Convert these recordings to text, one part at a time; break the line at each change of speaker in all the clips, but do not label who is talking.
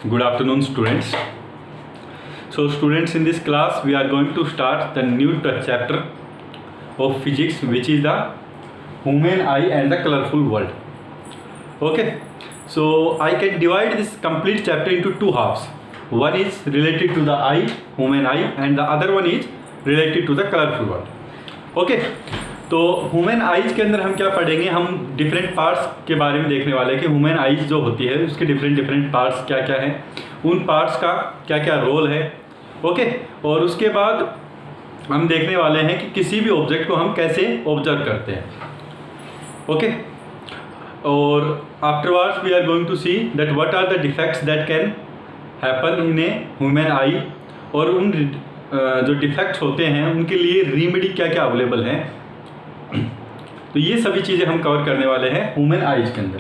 Good afternoon, students. So, students, in this class we are going to start the new chapter of physics, which is the human eye and the colorful world. Okay, so I can divide this complete chapter into two halves. One is related to the eye, human eye, and the other one is related to the colorful world. Okay, तो human eyes के अंदर हम क्या पढ़ेंगे, हम different parts के बारे में देखने वाले हैं कि ह्यूमन आइज़ जो होती है उसके डिफरेंट पार्ट्स क्या क्या हैं, उन पार्ट्स का क्या क्या रोल है. ओके, और उसके बाद हम देखने वाले हैं कि किसी भी ऑब्जेक्ट को हम कैसे ऑब्जर्व करते हैं. ओके, और afterwards we are going to see that what are the defects that can happen in a human eye, और उन जो डिफेक्ट्स होते हैं उनके लिए रेमेडी क्या क्या अवेलेबल हैं. तो ये सभी चीज़ें हम कवर करने वाले हैं ह्यूमन आइज के अंदर.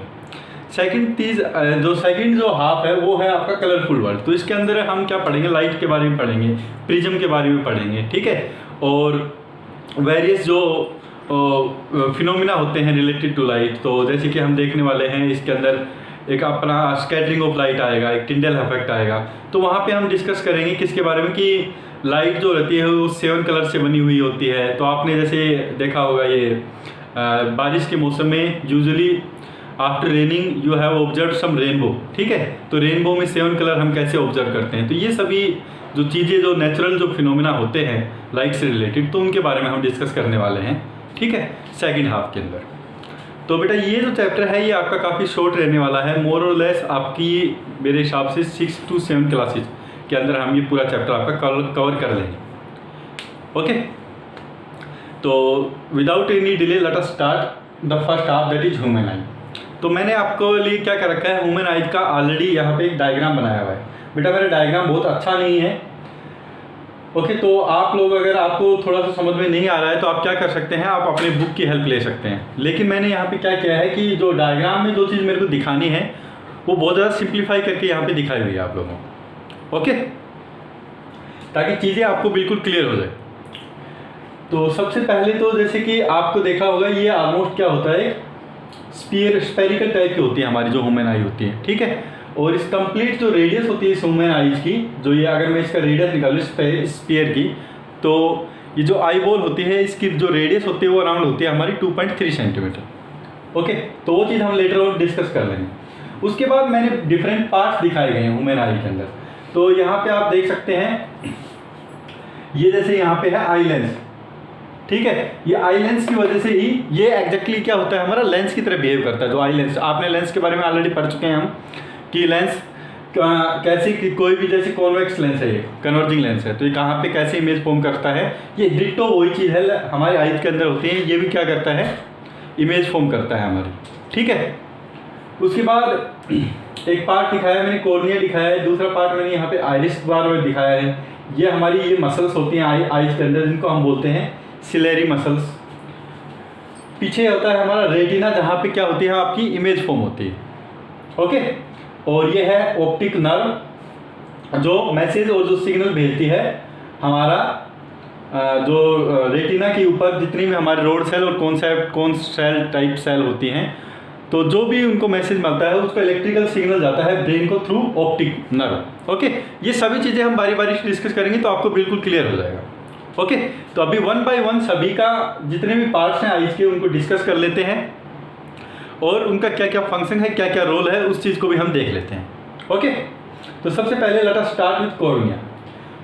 सेकंड जो हाफ है वो है आपका कलरफुल वर्ल्ड. तो इसके अंदर हम क्या पढ़ेंगे, लाइट के बारे में पढ़ेंगे, प्रिज्म के बारे में पढ़ेंगे, ठीक है, और वेरियस जो फिनोमिना होते हैं रिलेटेड टू लाइट. तो जैसे कि हम देखने वाले हैं इसके अंदर एक अपना स्कैटरिंग ऑफ लाइट आएगा, एक टिंडल इफेक्ट आएगा. तो वहाँ पे हम डिस्कस करेंगे किसके बारे में कि लाइट जो रहती है वो 7 कलर से बनी हुई होती है. तो आपने जैसे देखा होगा ये बारिश के मौसम में usually after raining you have observe some rainbow, ठीक है. तो रेनबो में 7 कलर हम कैसे ऑब्जर्व करते हैं. तो ये सभी जो चीज़ें जो नेचुरल जो फिनोमिना होते हैं लाइट से रिलेटेड, तो उनके बारे में हम डिस्कस करने वाले हैं, ठीक है, सेकेंड हाफ के अंदर. तो बेटा ये जो चैप्टर है ये आपका काफ़ी शॉर्ट रहने वाला है, मोर और लेस आपकी मेरे हिसाब से 6 to 7 क्लासेज के अंदर हम ये पूरा चैप्टर आपका कवर कर लेंगे. ओके, तो without any delay let us start the first half that is human आई. तो मैंने आपको लिए क्या कर रखा है, ह्यूमन आइज का ऑलरेडी यहाँ पे एक डायग्राम बनाया हुआ है. बेटा मेरा डायग्राम बहुत अच्छा नहीं है. ओके, तो आप लोग अगर आपको थोड़ा सा समझ में नहीं आ रहा है तो आप क्या कर सकते हैं, आप अपने बुक की हेल्प ले सकते हैं. लेकिन मैंने यहाँ पे क्या किया है कि जो डायग्राम में जो चीज़ मेरे को दिखानी है वो बहुत ज़्यादा सिंप्लीफाई करके यहाँ पे दिखाई हुई है आप लोगों को. ओके, ताकि चीज़ें आपको बिल्कुल क्लियर हो जाए. तो सबसे पहले तो जैसे कि आपको देखा होगा ये ऑलमोस्ट क्या होता है, स्पेरिकल टाइप की होती है हमारी जो ह्यूमन आई होती है, ठीक है. और इस कंप्लीट जो रेडियस होती है इस ह्यूमन आईज की, जो ये अगर मैं इसका रेडियस निकालूँ स्फीयर की, तो ये जो आई बॉल होती है इसकी जो रेडियस होती है वो अराउंड होती है हमारी 2.3 सेंटीमीटर. ओके, तो वो चीज़ हम लेटर ऑन डिस्कस कर लेंगे. उसके बाद मैंने डिफरेंट पार्ट्स दिखाए गए हैं ह्यूमन आई के अंदर. तो यहाँ पे आप देख सकते हैं ये जैसे यहाँ पे है आई लेंस, ठीक है. ये आई लेंस की वजह से ही ये एग्जैक्टली क्या होता है, हमारा लेंस की तरह बिहेव करता है. जो आई लेंस, आपने लेंस के बारे में ऑलरेडी पढ़ चुके हैं हम कि लेंस कैसे कि कोई भी जैसे कॉन्वेक्स लेंस है, ये कन्वर्जिंग लेंस है, तो ये कहाँ पे कैसे इमेज फॉर्म करता है, ये डिट्टो वही चीज़ है हमारे आइज के अंदर होती है. ये भी क्या करता है, इमेज फॉर्म करता है हमारी, ठीक है. उसके बाद एक पार्ट दिखाया मैंने, कॉर्निया दिखाया है. दूसरा पार्ट मैंने यहाँ पे आइरिस बार में दिखाया है. ये हमारी ये मसल्स होती हैं आइज के अंदर, जिनको हम बोलते हैं सिलेरी मसल्स. पीछे होता है हमारा रेटिना, जहाँ पे क्या होती है आपकी इमेज फॉर्म होती है. ओके, और ये है ऑप्टिक नर्व जो मैसेज और जो सिग्नल भेजती है हमारा जो रेटिना के ऊपर जितनी भी हमारे रोड सेल और कौन सेल टाइप सेल होती हैं, तो जो भी उनको मैसेज मिलता है उसको इलेक्ट्रिकल सिग्नल जाता है ब्रेन को थ्रू ऑप्टिक नर्व. ओके, ये सभी चीज़ें हम बारी बारी से डिस्कस करेंगे तो आपको बिल्कुल क्लियर हो जाएगा. ओके, तो अभी 1 by 1 सभी का जितने भी पार्ट्स हैं आइज के उनको डिस्कस कर लेते हैं, और उनका क्या क्या फंक्शन है, क्या क्या रोल है, उस चीज़ को भी हम देख लेते हैं. ओके, तो सबसे पहले let us start with cornea.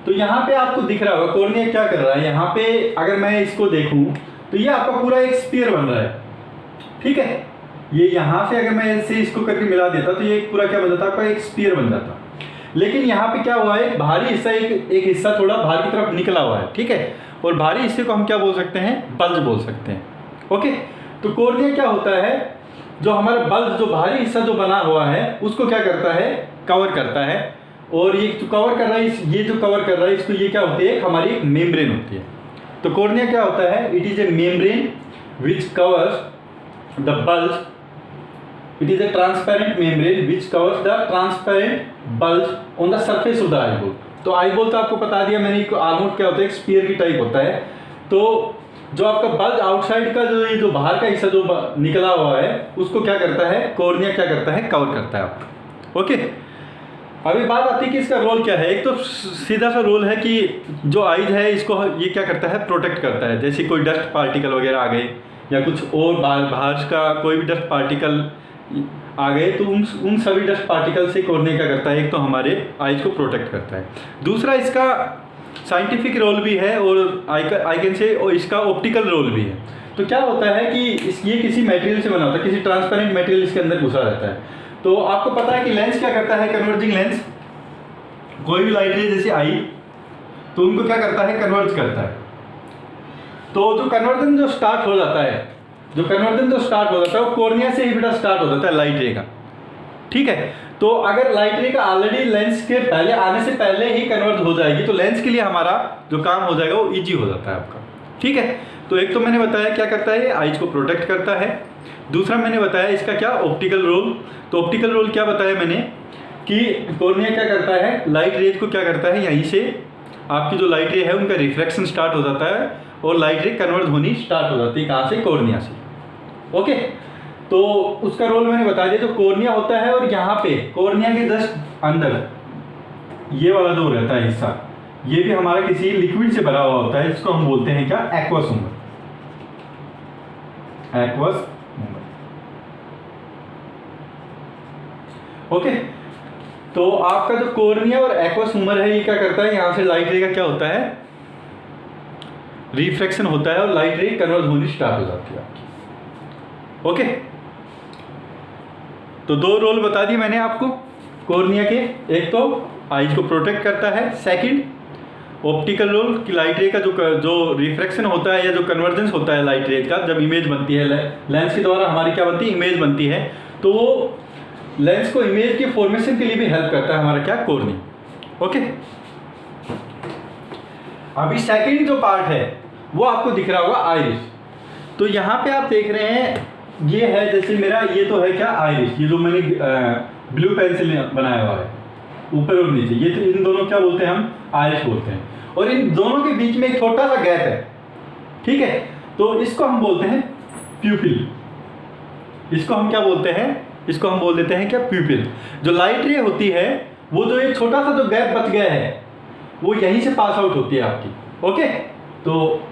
तो यहाँ पे आपको दिख रहा होगा कॉर्निया क्या कर रहा है. यहाँ पे अगर मैं इसको देखूँ तो ये आपका पूरा एक स्फीयर बन रहा है, ठीक है. ये यहाँ से अगर मैं ऐसे इसको करके मिला देता तो ये पूरा क्या बन जाता, आपका एक स्फीयर बन जाता. लेकिन यहाँ पे क्या हुआ है, भारी हिस्सा एक हिस्सा थोड़ा बाहर की तरफ निकला हुआ है, ठीक है. और भारी हिस्से को हम क्या बोल सकते हैं, बल्ज बोल सकते हैं. ओके, तो कॉर्निया क्या होता है, जो हमारा बल्ज जो भारी हिस्सा जो बना हुआ है उसको क्या करता है, कवर करता है. और ये जो कवर कर रहा है ये जो कवर कर रहा है इसको, ये क्या होती है, हमारी एक मेम्ब्रेन होती है. तो कॉर्निया क्या होता है, it is a membrane which covers the bulge. It is a transparent membrane which covers the transparent bulge on the surface of the eyeball. तो eyeball तो आपको बता दिया मैंने, ऑलमोस्ट क्या होता है, स्फीयर की टाइप होता है. तो जो आपका बल्ज आउटसाइड का जो ये जो बाहर का हिस्सा जो निकला हुआ है उसको क्या करता है, कॉर्निया क्या करता है, कवर करता है आपका. ओके, अभी बात आती है कि इसका रोल क्या है। एक तो सीधा सा रोल है कि जो आइज है इसको ये क्या करता है, प्रोटेक्ट करता है। जैसे कोई डस्ट पार्टिकल वगैरह आ गए या कुछ और बाहर का कोई भी डस्ट पार्टिकल आ गए तो उन सभी डस्ट पार्टिकल से कॉर्निया क्या करता है, एक तो हमारे आइज को प्रोटेक्ट करता है। दूसरा इसका साइंटिफिक रोल भी है और आई कैन से और इसका ऑप्टिकल रोल भी है। तो क्या होता है कि ये किसी मटेरियल से बना होता है, किसी ट्रांसपेरेंट मटेरियल इसके अंदर घुसा रहता है। तो आपको पता है कि लेंस क्या करता है, कन्वर्जिंग लेंस, कोई भी लाइट रे जैसे आई तो उनको क्या करता है, कन्वर्ज करता है। तो जो कन्वर्जन जो स्टार्ट हो जाता है वो कॉर्निया से ही बेटा स्टार्ट हो जाता है लाइट रे का, ठीक है। तो अगर लाइट रे का ऑलरेडी लेंस के पहले आने से पहले ही कन्वर्ज हो जाएगी तो लेंस के लिए हमारा जो काम हो जाएगा वो ईजी हो जाता है आपका, ठीक है। तो एक तो मैंने बताया क्या करता है, आइज को प्रोटेक्ट करता है। दूसरा मैंने बताया इसका क्या, ऑप्टिकल रोल। तो ऑप्टिकल रोल क्या बताया मैंने कि कॉर्निया क्या करता है, लाइट रेज को क्या करता है, यहीं से आपकी जो लाइट रे है उनका रिफ्रैक्शन स्टार्ट हो जाता है और लाइट रे कन्वर्ट होनी स्टार्ट हो जाती है, कहाँ से, कॉर्निया से, ओके। तो उसका रोल मैंने बता दिया। जो कॉर्निया होता है और यहाँ पे कॉर्निया के जस्ट अंदर ये वाला जो रहता है हिस्सा, ये भी हमारा किसी लिक्विड से भरा हुआ होता है, जिसको हम बोलते हैं क्या, एक्वस ह्यूमर। ओके। तो आपका जो कॉर्निया और एक्वस ह्यूमर है ये क्या करता है, यहाँ से लाइट रे का क्या होता है, रिफ्रैक्शन होता है और लाइट रे कन्वर्ज होनी स्टार्ट हो जाती है आपकी, ओके। तो दो रोल बता दिए मैंने आपको कॉर्निया के, एक तो आइज को प्रोटेक्ट करता है, सेकंड ऑप्टिकल रोल कि लाइट रे का जो रिफ्रैक्शन होता है या जो कन्वर्जेंस होता है लाइट रे का, जब इमेज बनती है लेंस के द्वारा हमारी क्या बनती है, इमेज बनती है, तो वो लेंस को इमेज के फॉर्मेशन के लिए भी हेल्प करता है हमारा क्या, कॉर्निया, ओके। अभी सेकंड जो पार्ट है वो आपको दिख रहा होगा आइरिस। तो यहाँ पे आप देख रहे हैं ये है, जैसे मेरा ये तो है क्या, आइरिस, ये जो मैंने ब्लू पेंसिल बनाया हुआ है ऊपर और नीचे, ये तो इन दोनों क्या बोलते हैं, हम आइरिस बोलते हैं। और इन दोनों के बीच में एक छोटा सा गैप है, ठीक है। तो इसको हम बोलते हैं प्यूपिल। इसको हम क्या बोलते हैं, इसको हम बोल देते हैं क्या, प्यूपिल। जो लाइट रे होती है वो जो एक छोटा सा जो गैप बच गया है वो यहीं से पास आउट होती है आपकी, ओके। तो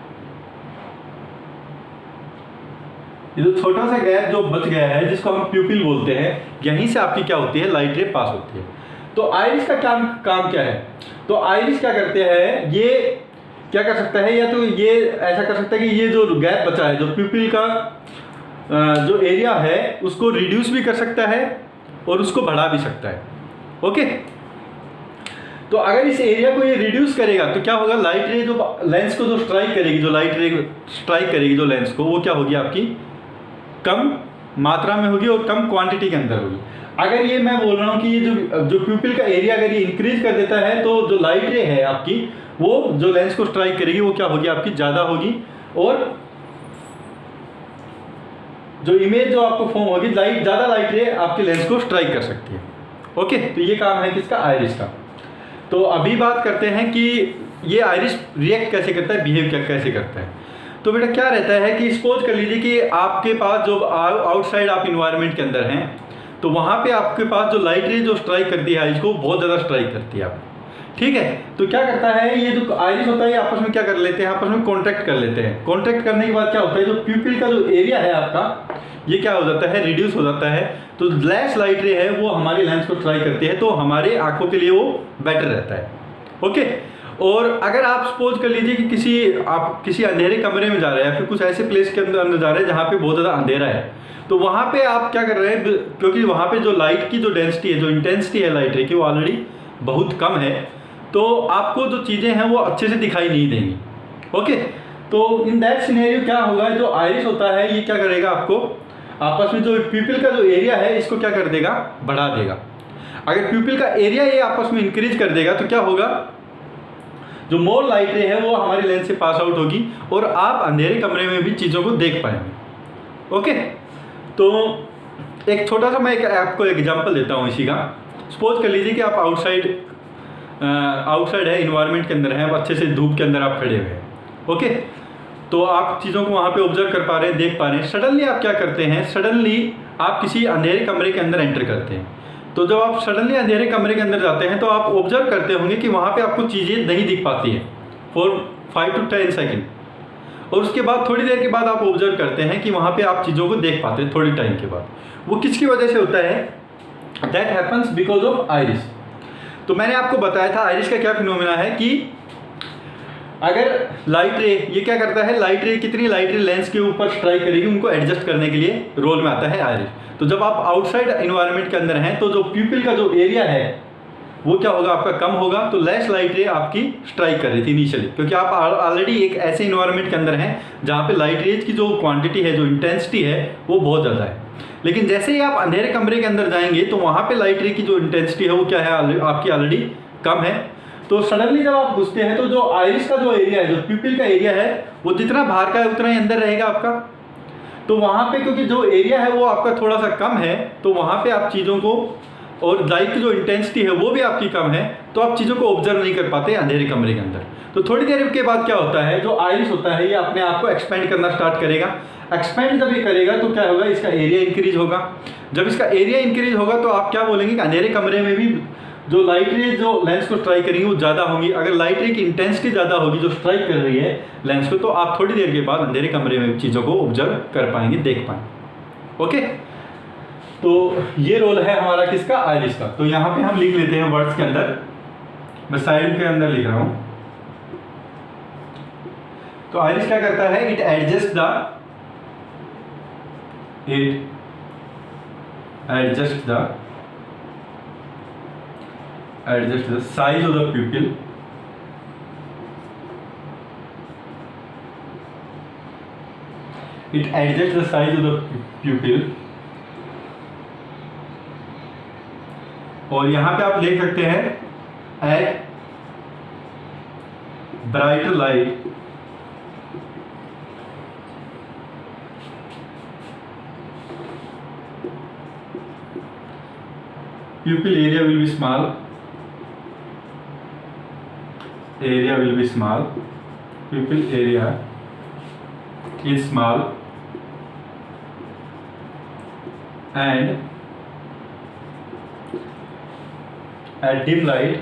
ये जो छोटा सा गैप जो बच गया है जिसको हम प्यूपिल बोलते हैं, यहीं से आपकी क्या होती है, लाइट रे पास होती है। तो आइरिस का काम क्या है, तो आइरिस क्या करते हैं, ये क्या कर सकता है, या तो ये ऐसा कर सकता है कि ये जो गैप बचा है, जो प्यूपिल का जो एरिया है उसको रिड्यूस भी कर सकता है और उसको बढ़ा भी सकता है, ओके। तो अगर इस एरिया को ये रिड्यूस करेगा तो क्या होगा, लाइट रे जो लेंस को जो स्ट्राइक करेगी, जो लाइट रे स्ट्राइक करेगी जो लेंस को, वो क्या होगी आपकी, कम मात्रा में होगी और कम क्वांटिटी के अंदर होगी। अगर ये मैं बोल रहा हूँ कि ये जो प्यूपिल का एरिया अगर ये इंक्रीज कर देता है तो जो लाइट रे है आपकी वो जो लेंस को स्ट्राइक करेगी वो क्या होगी आपकी, ज़्यादा होगी और जो इमेज जो आपको फॉर्म होगी, ज़्यादा लाइट रे आपके लेंस को स्ट्राइक कर सकती है, ओके। तो ये काम है किसका, आइरिस का। तो अभी बात करते हैं कि ये आइरिस रिएक्ट कैसे करता है, बिहेव कैसे करता है। तो बेटा क्या रहता है कि सपोज कर लीजिए कि आपके पास जो आउटसाइड आप इन्वायरमेंट के अंदर हैं, तो वहाँ पे आपके पास जो लाइट रे जो स्ट्राइक करती है आइरिस को, बहुत ज़्यादा स्ट्राइक करती है आप, ठीक है। तो क्या करता है, ये जो आइरिस होता है आपस में क्या कर लेते हैं, आपस में कॉन्ट्रैक्ट कर लेते हैं। कॉन्ट्रैक्ट करने के बाद क्या होता है, जो प्यूपिल का जो एरिया है आपका, ये क्या हो जाता है, रिड्यूस हो जाता है। तो लेस लाइट रे है वो हमारे लेंस को ट्राई करती है, तो हमारे आंखों के लिए वो बेटर रहता है, ओके। और अगर आप सपोज कर लीजिए कि आप किसी अंधेरे कमरे में जा रहे हैं या फिर कुछ ऐसे प्लेस के अंदर जा रहे हैं जहाँ पे बहुत ज़्यादा अंधेरा है, तो वहाँ पे आप क्या कर रहे हैं, क्योंकि वहाँ पे जो लाइट की जो डेंसिटी है, जो इंटेंसिटी है लाइट रे की, वो ऑलरेडी बहुत कम है, तो आपको जो चीज़ें हैं वो अच्छे से दिखाई नहीं देंगी, ओके। तो इन दैट सिनेरियो क्या होगा, जो आइरिस होता है ये क्या करेगा, आपको आपस में जो प्यूपिल का जो एरिया है इसको क्या कर देगा, बढ़ा देगा। अगर प्यूपिल का एरिया ये आपस में इंक्रीज कर देगा तो क्या होगा, जो मोर लाइट रे है वो हमारी लेंस से पास आउट होगी और आप अंधेरे कमरे में भी चीज़ों को देख पाएंगे, ओके। तो एक छोटा सा मैं आपको एग्जांपल देता हूँ इसी का। सपोज कर लीजिए कि आप आउटसाइड है, इन्वायरमेंट के अंदर है, अच्छे से धूप के अंदर आप खड़े हुए हैं, ओके। तो आप चीज़ों को वहाँ पे ऑब्जर्व कर पा रहे हैं, देख पा रहे हैं। सडनली आप क्या करते हैं, सडनली आप किसी अंधेरे कमरे के अंदर एंटर करते हैं। तो जब आप सडनली अंधेरे कमरे के अंदर जाते हैं तो आप ऑब्जर्व करते होंगे कि वहाँ पे आपको चीज़ें नहीं दिख पाती हैं फॉर 5 to 10 सेकेंड, और उसके बाद थोड़ी देर के बाद आप ऑब्जर्व करते हैं कि वहाँ पे आप चीज़ों को देख पाते हैं थोड़ी टाइम के बाद। वो किसकी वजह से होता है? That happens because of iris. तो मैंने आपको बताया था आइरिस का क्या फिनोमेना है कि अगर लाइट रे, ये क्या करता है, लाइट रे कितनी लाइट रे लेंस के ऊपर स्ट्राइक करेगी उनको एडजस्ट करने के लिए रोल में आता है आइरिस। तो जब आप आउटसाइड इन्वायरमेंट के अंदर हैं तो जो प्यूपिल का जो एरिया है वो क्या होगा, आपका कम होगा। तो लेस लाइट रे आपकी स्ट्राइक कर रही थी इनिशियली, क्योंकि आप ऑलरेडी एक ऐसे इन्वायरमेंट के अंदर हैं जहाँ पे लाइट रेज की जो क्वांटिटी है, जो इंटेंसिटी है वो बहुत ज़्यादा है। लेकिन जैसे ही आप अंधेरे कमरे के अंदर जाएंगे तो वहाँ पे लाइट रे की जो इंटेंसिटी है वो क्या है, आपकी ऑलरेडी कम है। तो सडनली जब आप घुसते हैं तो जो आइरिस का जो एरिया है, जो प्यूपिल का एरिया है, वो जितना बाहर का है उतना ही अंदर रहेगा आपका। तो वहाँ पे क्योंकि जो एरिया है वो आपका थोड़ा सा कम है, तो वहाँ पे आप चीज़ों को, और लाइट की जो इंटेंसिटी है वो भी आपकी कम है, तो आप चीज़ों को ऑब्जर्व नहीं कर पाते अंधेरे कमरे के अंदर। तो थोड़ी देर के बाद क्या होता है, जो आइरिस होता है ये अपने आप को एक्सपेंड करना स्टार्ट करेगा। एक्सपेंड जब ये करेगा तो क्या होगा, इसका एरिया इंक्रीज होगा। जब इसका एरिया इंक्रीज होगा तो आप क्या बोलेंगे कि अंधेरे कमरे में भी जो लाइट रे जो लेंस को स्ट्राइक करेंगी वो ज़्यादा होंगी। अगर लाइट रे की इंटेंसिटी ज़्यादा होगी जो स्ट्राइक कर रही है लेंस को, तो आप थोड़ी देर के बाद अंधेरे कमरे में चीज़ों को ऑब्जर्व कर पाएंगे, देख पाएंगे। ओके, तो ये रोल है हमारा किसका, आइरिस का। तो यहाँ पे हम लिख लेते हैं वर्ड्स के अंदर, मैं साइड के अंदर लिख रहा हूँ। तो आइरिस क्या करता है, it adjust the size of the pupil और यहां पे आप लिख सकते हैं at brighter light pupil area will be small, pupil area is small and at dim light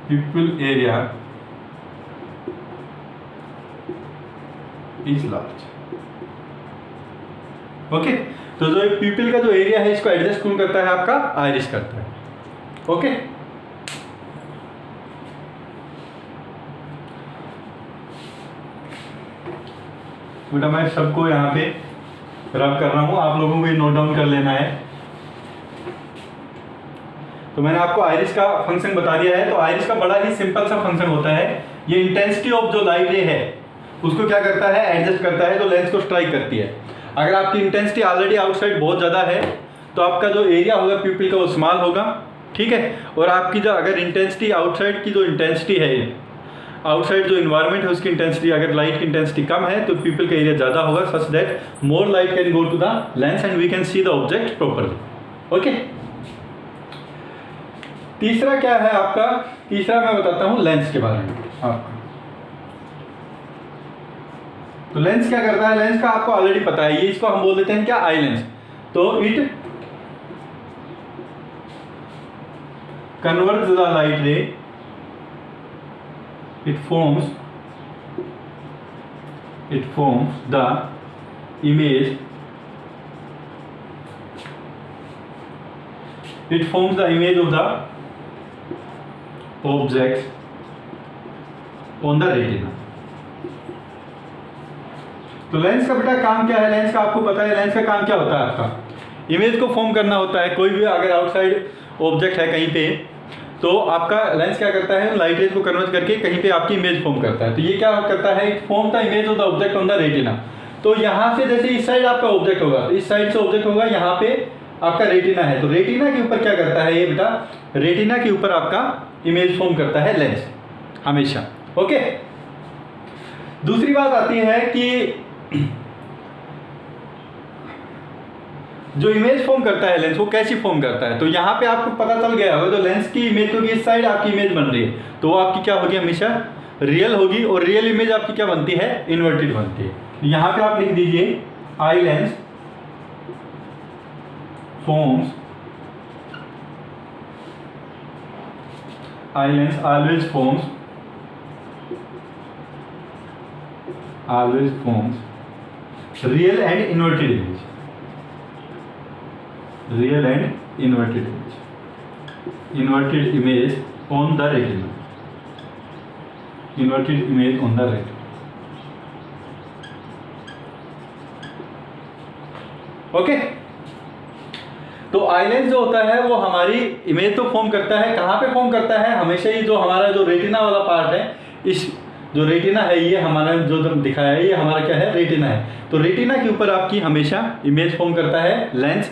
pupil area is large। Okay, तो जो प्यूपिल का जो एरिया है इसको एडजस्ट कौन करता है, आपका आइरिस करता है। ओके, बेटा मैं सबको यहाँ पे रब कर रहा हूँ, आप लोगों को ये नोट डाउन कर लेना है। तो मैंने आपको आइरिस का फंक्शन बता दिया है। तो आइरिस का बड़ा ही सिंपल सा फंक्शन होता है, ये इंटेंसिटी ऑफ जो लाइट रे है उसको क्या करता है, एडजस्ट करता है, तो लेंस को स्ट्राइक करती है। अगर आपकी इंटेंसिटी ऑलरेडी आउटसाइड बहुत ज़्यादा है तो आपका जो एरिया होगा प्यूपिल का वो स्मॉल होगा, ठीक है। और आपकी जो अगर इंटेंसिटी आउटसाइड की जो इंटेंसिटी है, आउटसाइड जो इन्वायरमेंट है उसकी इंटेंसिटी, अगर लाइट की इंटेंसिटी कम है तो प्यूपिल का एरिया ज़्यादा होगा, such that more light can go to the lens and we can see the object properly. Okay, तीसरा क्या है आपका, तीसरा मैं बताता हूँ लेंस के बारे में आपको। तो लेंस क्या करता है, लेंस का आपको ऑलरेडी पता है, ये इसको हम बोल देते हैं क्या, आई लेंस। तो इट कन्वर्ट्स द लाइट रे, it forms the image of the objects on the retina। तो लेंस का बेटा काम क्या है, लेंस का आपको पता है, लेंस का काम क्या होता है, आपका इमेज को फॉर्म करना होता है। कोई भी अगर आउटसाइड ऑब्जेक्ट है कहीं पे, तो आपका लेंस क्या करता है, लाइट रेज को कन्वर्ट करके कहीं पे आपकी इमेज फॉर्म करता है। तो ये क्या करता है, it form the image of the object on the retina. तो यहाँ से जैसे इस साइड आपका ऑब्जेक्ट होगा, इस साइड से ऑब्जेक्ट होगा, यहाँ पे आपका रेटिना है, तो रेटिना के ऊपर क्या करता है ये बेटा, रेटिना के ऊपर आपका इमेज फॉर्म करता है लेंस हमेशा। ओके, दूसरी बात आती है कि जो इमेज फॉर्म करता है लेंस, वो कैसी फॉर्म करता है। तो यहाँ पे आपको पता चल गया होगा, तो लेंस की इमेज होगी इस साइड, आपकी इमेज बन रही है तो वो आपकी क्या होगी, हमेशा रियल होगी। और रियल इमेज आपकी क्या बनती है, इन्वर्टेड बनती है। यहाँ पे आप लिख दीजिए eye lens forms, eye lens always forms real and inverted image, real and inverted image on the retina, inverted image on the retina। Okay, तो आई लेंस जो होता है वो हमारी इमेज तो फॉर्म करता है, कहाँ पे फॉर्म करता है, हमेशा ही जो हमारा जो रेटिना वाला पार्ट है, इस जो रेटिना है ये हमारा जो दिखाया है ये हमारा क्या है, रेटिना है। तो रेटिना के ऊपर आपकी हमेशा इमेज फॉर्म करता है लेंस,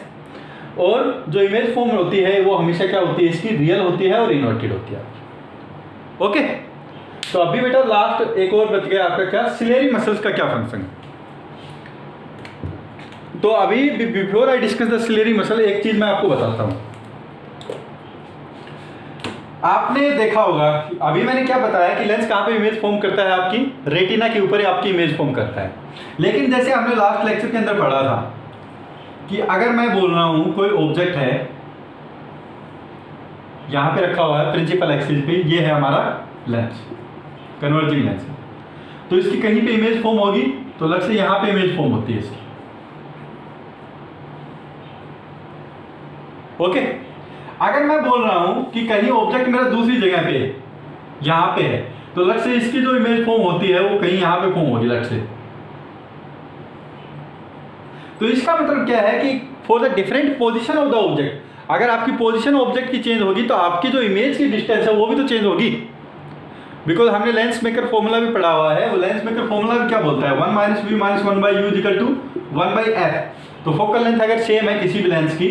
और जो इमेज फॉर्म होती है वो हमेशा क्या होती है, इसकी रियल होती है और इन्वर्टेड होती है। ओके, तो अभी बेटा लास्ट एक और बच गया आपका क्या, सिलेरी मसल्स का क्या फंक्शन है। तो अभी before I discuss the ciliary muscle, एक चीज मैं आपको बताता हूं। आपने देखा होगा अभी मैंने क्या बताया कि लेंस कहाँ पे इमेज फॉर्म करता है, आपकी रेटिना के ऊपर ही आपकी इमेज फॉर्म करता है। लेकिन जैसे हमने लास्ट लेक्चर के अंदर पढ़ा था कि अगर मैं बोल रहा हूं कोई ऑब्जेक्ट है यहां पे रखा हुआ है प्रिंसिपल एक्सिस पे, ये है हमारा लेंस, कन्वर्जिंग लेंस, तो इसकी कहीं पे इमेज फॉर्म होगी, तो अलग से यहां पे इमेज फॉर्म होती है इसकी। ओके, अगर मैं बोल रहा हूं कि कहीं ऑब्जेक्ट मेरा दूसरी जगह पे यहां पे है, तो अलग से इसकी जो इमेज फॉर्म होती है वो कहीं यहां पे फॉर्म होगी अलग से। तो इसका मतलब क्या है कि for the different position of the object, अगर आपकी पोजीशन ऑब्जेक्ट की चेंज होगी तो आपकी जो इमेज की डिस्टेंस है वो भी तो चेंज होगी। बिकॉज हमने लेंस मेकर फॉर्मूला भी पढ़ा हुआ है, वो लेंस मेकर फॉर्मूला भी क्या बोलता है, 1 - v - 1/u = 1/f। तो फोकल लेंथ अगर सेम है किसी भी लेंस की,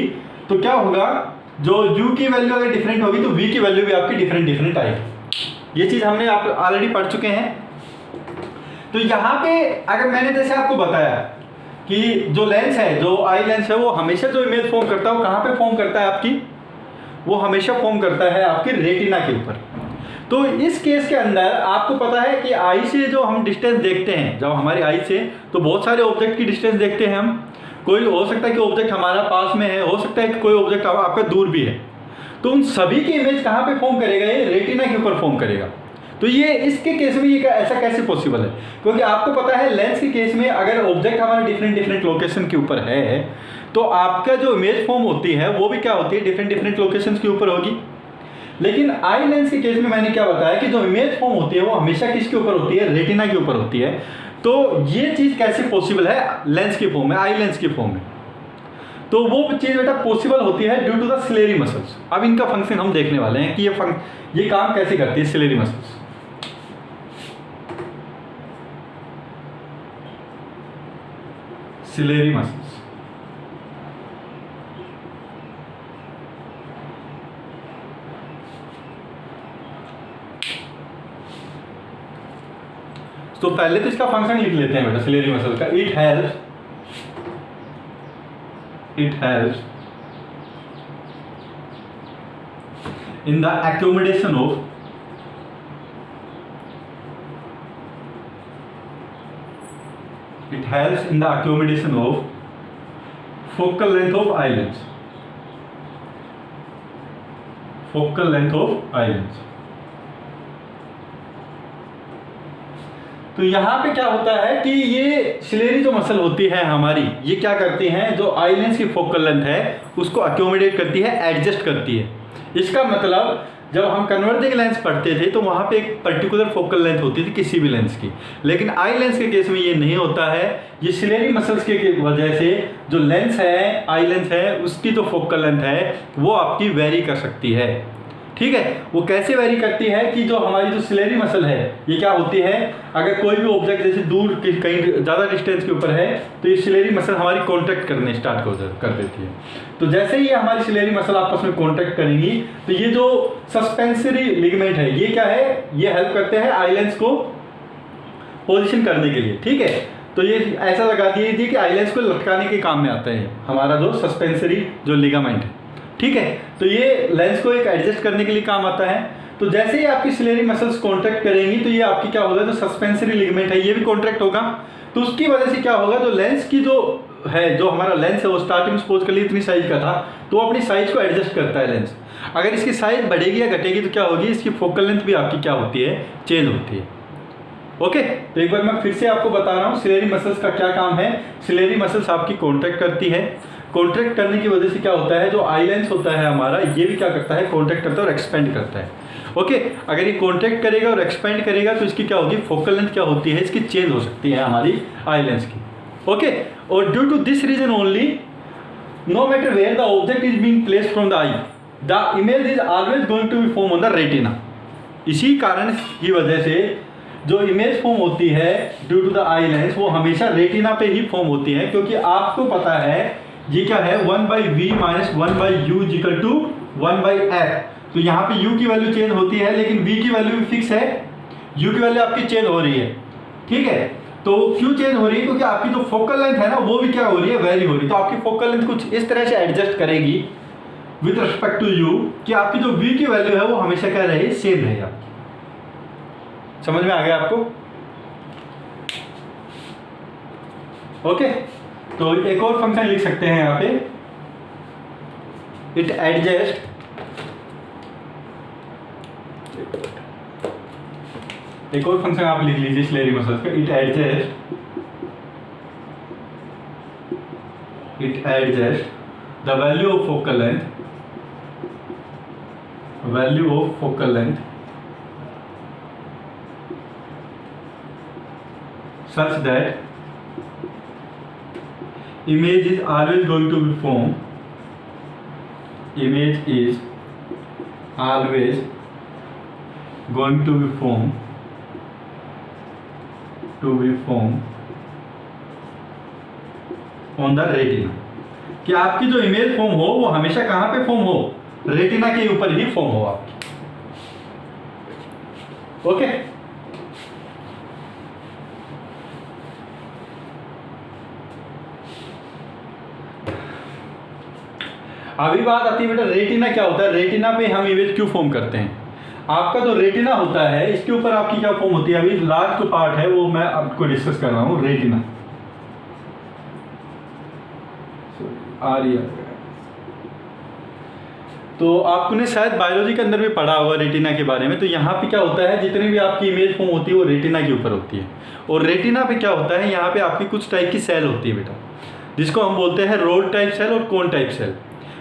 तो क्या होगा, जो u की वैल्यू अगर डिफरेंट होगी तो v की वैल्यू भी आपकी डिफरेंट आएगी। ये चीज हमने आप ऑलरेडी पढ़ चुके हैं। तो यहाँ पे अगर मैंने जैसे आपको बताया कि जो लेंस है, जो आई लेंस है, वो हमेशा जो इमेज फॉर्म करता है वो कहाँ पे फॉर्म करता है आपकी, वो हमेशा फॉर्म करता है आपकी रेटिना के ऊपर। तो इस केस के अंदर आपको पता है कि आई से जो हम डिस्टेंस देखते हैं, जब हमारी आई से तो बहुत सारे ऑब्जेक्ट की डिस्टेंस देखते हैं हम, कोई हो सकता है कि ऑब्जेक्ट हमारा पास में है, हो सकता है कि कोई ऑब्जेक्ट आपका दूर भी है, तो उन सभी की इमेज कहाँ पे फॉर्म करेगा, ये रेटिना के ऊपर फॉर्म करेगा। तो ये इसके केस में ये ऐसा कैसे पॉसिबल है, क्योंकि आपको पता है लेंस के केस में अगर ऑब्जेक्ट हमारे डिफरेंट लोकेशन के ऊपर है, तो आपका जो इमेज फॉर्म होती है वो भी क्या होती है, डिफरेंट लोकेशन के ऊपर होगी। लेकिन आई लेंस के केस में मैंने क्या बताया कि जो इमेज फॉर्म होती है वो हमेशा किसके ऊपर होती है, रेटिना के ऊपर होती है। तो ये चीज कैसे पॉसिबल है लेंस की फॉर्म में, आई लेंस की फॉर्म में, तो वो चीज बेटा पॉसिबल होती है due to the ciliary muscles. अब इनका फंक्शन हम देखने वाले हैं कि ये काम कैसे करती है सिलेरी मसल्स। सिलेरी मसल्स, तो पहले तो इसका फंक्शन लिख लेते हैं बेटा सिलेरी मसल का। It helps in the accommodation of focal length of eye lens, तो यहाँ पे क्या होता है कि ये सिलेरी जो मसल होती है हमारी, ये क्या करती हैं, जो आई लेंस की फोकल लेंथ है उसको अकोमोडेट करती है, एडजस्ट करती है। इसका मतलब जब हम कन्वर्जिंग लेंस पढ़ते थे तो वहाँ पे एक पर्टिकुलर फोकल लेंथ होती थी किसी भी लेंस की, लेकिन आई लेंस के केस में ये नहीं होता है। ये सिलेरी मसल्स के वजह से जो लेंस है, आई लेंस है, उसकी जो फोकल लेंथ है वो आपकी वेरी कर सकती है। ठीक है, वो कैसे वेरी करती है कि जो हमारी जो सिलेरी मसल है ये क्या होती है, अगर कोई भी ऑब्जेक्ट जैसे दूर कहीं ज़्यादा डिस्टेंस के ऊपर है तो ये सिलेरी मसल हमारी कॉन्टैक्ट करने स्टार्ट कर देती है। तो जैसे ही हमारी सिलेरी मसल आपस में कॉन्टैक्ट करेंगी तो ये जो सस्पेंसरी लिगामेंट है ये क्या है, ये हेल्प करते हैं आई लेंस को पोजिशन करने के लिए। ठीक है, तो ये ऐसा लगा दीजिए कि आई लेंस को लटकाने के काम में आता है हमारा जो सस्पेंसरी जो लिगामेंट है, ठीक है। तो ये लेंस को एक एडजस्ट करने के लिए काम आता है। तो जैसे ही आपकी सिलेरी मसल्स कॉन्ट्रैक्ट करेंगी तो ये आपकी क्या होगा, जो सस्पेंसरी लिगामेंट है ये भी कॉन्ट्रैक्ट होगा। तो उसकी वजह से क्या होगा, जो लेंस की जो है, जो हमारा लेंस है वो स्टार्टिंग सपोज कर लिए इतनी साइज का था, तो अपनी साइज को एडजस्ट करता है लेंस। अगर इसकी साइज बढ़ेगी या घटेगी तो क्या होगी, इसकी फोकल लेंथ भी आपकी क्या होती है, चेंज होती है। ओके, तो एक बार मैं फिर से आपको बता रहा हूँ सिलेरी मसल्स का क्या काम है। सिलेरी मसल्स आपकी कॉन्ट्रैक्ट करती है, कॉन्ट्रैक्ट करने की वजह से क्या होता है, जो आई लेंस होता है हमारा ये भी क्या करता है, कॉन्ट्रैक्ट करता है और एक्सपेंड करता है। ओके, अगर ये कॉन्ट्रैक्ट करेगा और एक्सपेंड करेगा तो इसकी क्या होगी, फोकल लेंथ क्या होती है, इसकी चेंज हो सकती है हमारी आई लेंस की। ओके, और due to this reason only, no matter where the object is being placed from the eye, the image is always going to be form on the retina. इसी कारण की वजह से जो इमेज फॉर्म होती है due to the eye lens, वो हमेशा रेटिना पे ही फॉर्म होती है, क्योंकि आपको पता है ये क्या है, 1/v minus 1/u equal to 1/f। तो यहाँ पे u की वैल्यू चेंज होती है लेकिन v की वैल्यू भी फिक्स है, u की वैल्यू आपकी चेंज हो रही है, ठीक है। तो क्यों चेंज हो रही है, क्योंकि आपकी जो फोकल लेंथ है ना वो भी क्या हो रही है, वेरी हो रही है। तो आपकी फोकल लेंथ कुछ इस तरह से एडजस्ट करेगी विद रिस्पेक्ट टू u कि आपकी जो v की वैल्यू है वो हमेशा क्या रहे, सेम रहे आपकी। समझ में आ गया आपको? ओके, तो एक और फंक्शन लिख सकते हैं यहाँ पे, इट एडजस्ट एक और फंक्शन आप लिख लीजिए सिलेरी मसल्स का, it adjust the value of focal length such that image is always going to be formed on the retina, कि आपकी जो इमेज फॉर्म हो वो हमेशा कहाँ पे फॉर्म हो, रेटिना के ऊपर ही फॉर्म हो आपकी। ओके, अभी बात आती है बेटा रेटिना क्या होता है, रेटिना पे हम इमेज क्यों फॉर्म करते हैं। आपका जो रेटिना होता है इसके ऊपर आपकी क्या फॉर्म होती है, अभी लास्ट जो पार्ट है वो मैं आपको डिस्कस कर रहा हूँ, रेटिना आ रही है। तो आपने शायद बायोलॉजी के अंदर भी पढ़ा होगा रेटिना के बारे में। तो यहाँ पे क्या होता है, जितनी भी आपकी इमेज फॉर्म होती है वो रेटिना के ऊपर होती है। और रेटिना पे क्या होता है, यहाँ पे आपकी कुछ टाइप की सेल होती है बेटा, जिसको हम बोलते हैं रोड टाइप सेल और कोन टाइप सेल।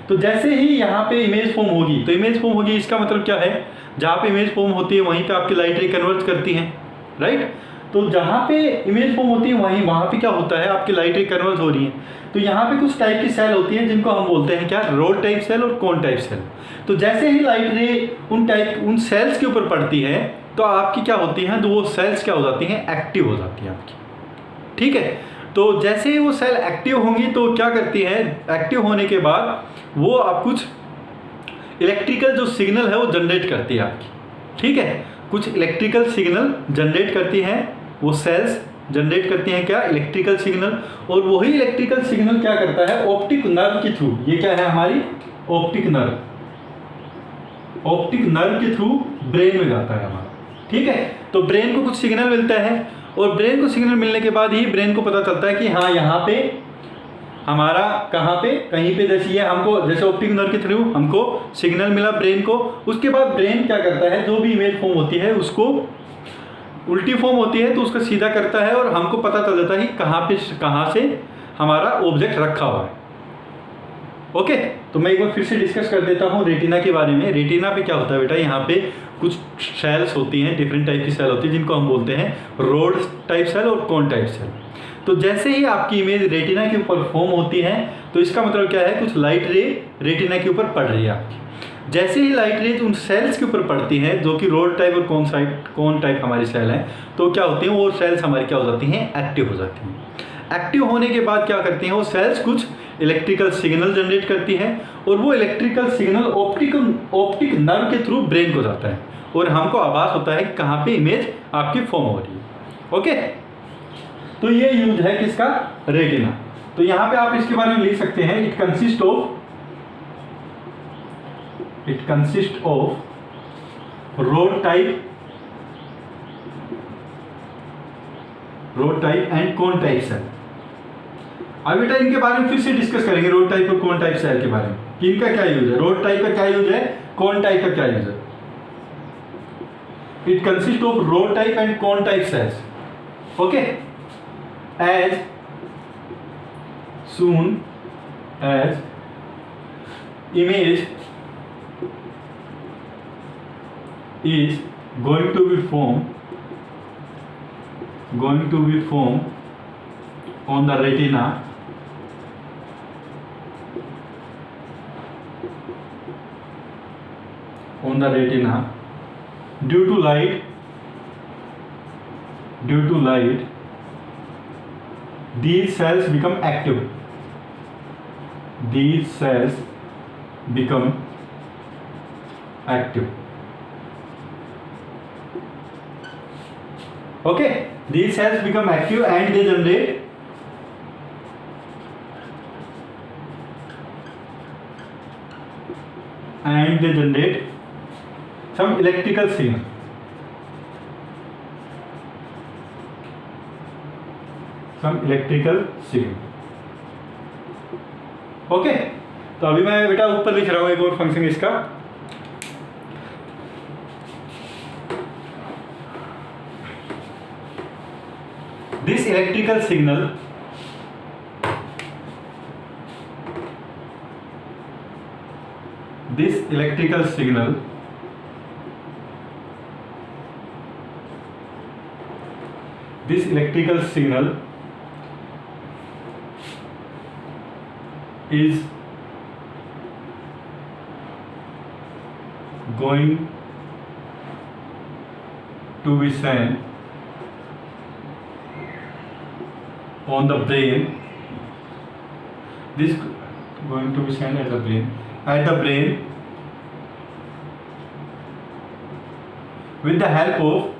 तो जैसे ही यहाँ पे इमेज फॉर्म होगी, तो इमेज फॉर्म होगी इसका मतलब क्या है, जहाँ पे इमेज फॉर्म होती है वहीं पे आपकी लाइट रे कन्वर्ट करती हैं, राइट। तो जहाँ पे इमेज फॉर्म होती है वहाँ पे क्या होता है, आपकी लाइट रे कन्वर्ट हो रही है। तो यहाँ पे कुछ टाइप की सेल होती हैं जिनको हम बोलते हैं क्या, रोड टाइप सेल और कोन टाइप सेल। तो जैसे ही लाइट रे उन सेल्स के ऊपर पड़ती है तो आपकी क्या होती हैं, तो वो सेल्स क्या हो जाती हैं, एक्टिव हो जाती हैं आपकी, ठीक है। तो जैसे ही वो सेल एक्टिव होंगी तो क्या करती है, एक्टिव होने के बाद वो आप कुछ इलेक्ट्रिकल जो सिग्नल है वो जनरेट करती है आपकी, ठीक है। कुछ इलेक्ट्रिकल सिग्नल जनरेट करती हैं वो सेल्स, जनरेट करती हैं क्या, इलेक्ट्रिकल सिग्नल। और वही इलेक्ट्रिकल सिग्नल क्या करता है, ऑप्टिक नर्व के थ्रू, ये क्या है हमारी ऑप्टिक नर्व के थ्रू ब्रेन में जाता है हमारा, ठीक है। तो ब्रेन को कुछ सिग्नल मिलता है और ब्रेन को सिग्नल मिलने के बाद ही ब्रेन को पता चलता है कि हाँ यहाँ पे हमारा कहाँ पे, कहीं पे, जैसे ये हमको, जैसे ऑप्टिक नर्व के थ्रू हमको सिग्नल मिला ब्रेन को। उसके बाद ब्रेन क्या करता है, जो भी इमेज फॉर्म होती है उसको उल्टी फॉर्म होती है तो उसका सीधा करता है और हमको पता चल जाता है कि कहाँ से हमारा ऑब्जेक्ट रखा हुआ है। ओके, तो मैं एक बार फिर से डिस्कस कर देता हूँ रेटिना के बारे में। रेटिना पे क्या होता है बेटा, यहाँ पे कुछ सेल्स होती हैं, डिफरेंट टाइप की सेल होती है जिनको हम बोलते हैं रोड टाइप सेल और कोन टाइप सेल। तो जैसे ही आपकी इमेज रेटिना के ऊपर फॉर्म होती है तो इसका मतलब क्या है, कुछ लाइट रे रेटिना के ऊपर पड़ रही है आपकी। जैसे ही लाइट रेज उन सेल्स के ऊपर पड़ती हैं जो कि रोड टाइप और कोन टाइप हमारी सेल हैं, तो क्या होती हैं, वो सेल्स हमारी क्या हो जाती हैं, एक्टिव हो जाती हैं। एक्टिव होने के बाद क्या करती हैं, वो सेल्स कुछ इलेक्ट्रिकल सिग्नल जनरेट करती हैं और वो इलेक्ट्रिकल सिग्नल ऑप्टिक नर्व के थ्रू ब्रेन को जाता है और हमको आभास होता है कि कहाँ पे इमेज आपकी फॉर्म हो रही है। ओके, तो ये यूज है किसका, रेटिना। तो यहां पे आप इसके बारे में लिख सकते हैं, it consist of rod type and cone type cell. अब बेटा इनके बारे में फिर से डिस्कस करेंगे, रोड टाइप और कोन टाइप सेल के बारे में कि इनका क्या यूज है, रोड टाइप का क्या यूज है, कोन टाइप का क्या यूज है। It consist of rod type and cone type cells, okay. As soon as image is going to be formed on the retina, due to light these cells become active, okay. These cells become active and they generate some electrical signal, okay. तो अभी मैं बेटा ऊपर लिख रहा हूं एक और फंक्शन इसका, this electrical signal is going to be sent on the brain. This going to be sent at the brain with the help of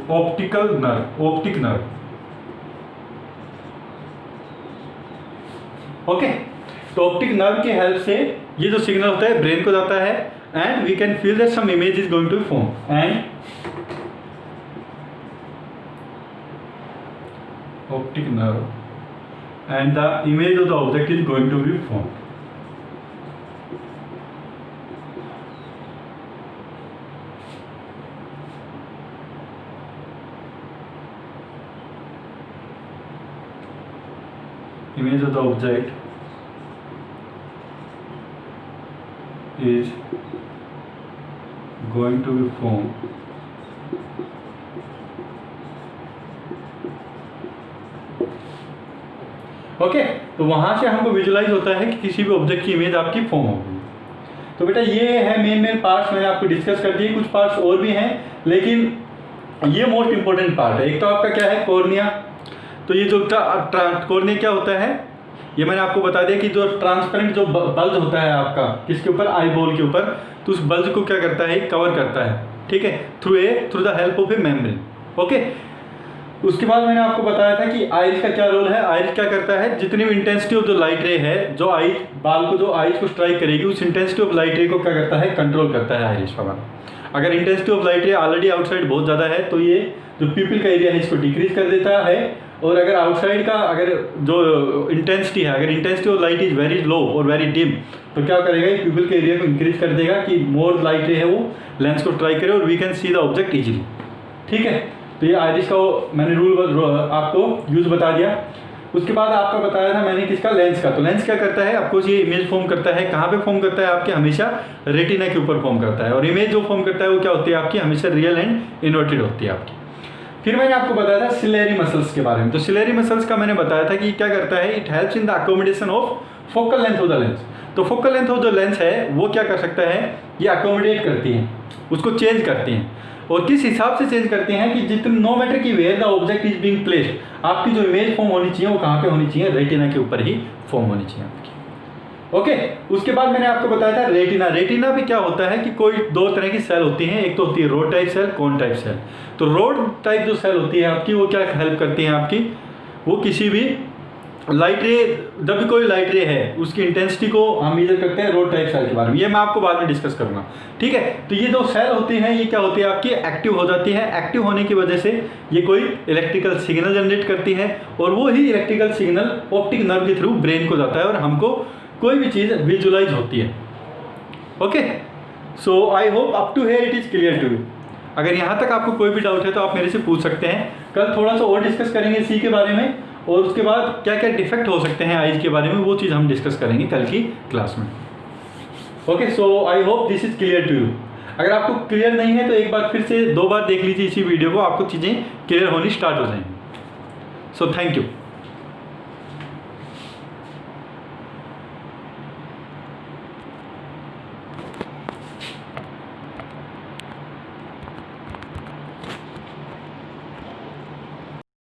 optic nerve, okay. तो ऑप्टिक नर्व की हेल्प से ये जो सिग्नल होता है brain को जाता है and we can feel that some image is going to be form and optic nerve and the image of the object is going to be formed. Image of the object is going to be formed okay. तो वहां से हमको visualise होता है कि किसी भी object की इमेज आपकी फॉर्म होगी। तो बेटा ये है मेन पार्ट्स मैंने आपको डिस्कस कर दिए, कुछ पार्ट्स और भी हैं लेकिन ये मोस्ट इंपॉर्टेंट पार्ट है। एक तो आपका क्या है, कॉर्निया। तो ये जो कॉर्निया क्या होता है, ये मैंने आपको बता दिया कि जो ट्रांसपेरेंट जो बल्ज होता है आपका किसके ऊपर, आई बॉल के ऊपर, तो उस बल्ज को क्या करता है, कवर करता है, ठीक है, through the help of A membrane, okay. उसके बाद मैंने आपको बताया था कि आइज का क्या रोल है। आइज क्या करता है, जितनी भी इंटेंसिटी ऑफ जो लाइट रे है, जो आइज बाल को जो आइज को स्ट्राइक करेगी, उस इंटेंसिटी ऑफ लाइट रे को क्या करता है, कंट्रोल करता है आइरिस पावर। अगर इंटेंसिटी ऑफ लाइट रे ऑलरेडी आउटसाइड बहुत ज़्यादा है तो ये जो प्यूपिल का एरिया है इसको डिक्रीज कर देता है, और अगर आउटसाइड का अगर जो इंटेंसिटी है, अगर intensity of light is very low और वेरी डिम, तो क्या करेगा, ये प्यूपिल के एरिया को इंक्रीज कर देगा कि मोर लाइट रे है वो लेंस को स्ट्राइक करे और we can see the object easily, ठीक है। तो ये आइरिस का मैंने रूल आपको यूज बता दिया। उसके बाद आपका बताया था मैंने किसका, लेंस का। तो लेंस क्या करता है, आपको ये इमेज फॉर्म करता है, कहाँ पे फॉर्म करता है, आपके हमेशा रेटिना के ऊपर फॉर्म करता है, और इमेज जो फॉर्म करता है वो क्या होती है आपकी, हमेशा रियल एंड इन्वर्टेड होती है आपकी। फिर मैंने आपको बताया था सिलेरी मसल्स के बारे में। तो सिलेरी मसल्स का मैंने बताया था कि क्या करता है, it helps in the accommodation of focal length of the lens. तो फोकल लेंथ ऑफ जो लेंस है वो क्या कर सकता है, ये अकोमोडेट करती हैं, उसको चेंज करती हैं, और किस हिसाब से चेंज करते हैं कि जितने नो मैटर की where the object is being placed, आपकी जो इमेज फॉर्म होनी चाहिए वो कहाँ पे होनी चाहिए, रेटिना के ऊपर ही फॉर्म होनी चाहिए आपकी, ओके। उसके बाद मैंने आपको बताया था रेटिना। रेटिना भी क्या होता है कि कोई दो तरह की सेल होती हैं, एक तो होती है रोड टाइप सेल, कोन टाइप सेल। तो रोड टाइप जो सेल होती है आपकी, वो क्या हेल्प करती है आपकी, वो किसी भी लाइट रे, जब भी कोई लाइट रे है उसकी इंटेंसिटी को हम मेजर करते हैं रोड टाइप सेल के बारे में। ये मैं आपको बाद में डिस्कस करूंगा, ठीक है। तो ये जो सेल होती हैं ये क्या होती है आपकी, एक्टिव हो जाती है। एक्टिव होने की वजह से ये कोई इलेक्ट्रिकल सिग्नल जनरेट करती है, और वो ही इलेक्ट्रिकल सिग्नल ऑप्टिक नर्व के थ्रू ब्रेन को जाता है, और हमको कोई भी चीज़ विजुअलाइज होती है। Okay, so I hope up to here it is clear to you. अगर यहाँ तक आपको कोई भी डाउट है तो आप मेरे से पूछ सकते हैं। कल थोड़ा सा और डिस्कस करेंगे सी के बारे में, और उसके बाद क्या क्या डिफेक्ट हो सकते हैं आइज के बारे में, वो चीज़ हम डिस्कस करेंगे कल की क्लास में। Okay, so I hope this is clear to you. अगर आपको क्लियर नहीं है तो एक बार फिर से 2 बार देख लीजिए इसी वीडियो को, आपको चीज़ें क्लियर होनी स्टार्ट हो जाएंगी। So thank you.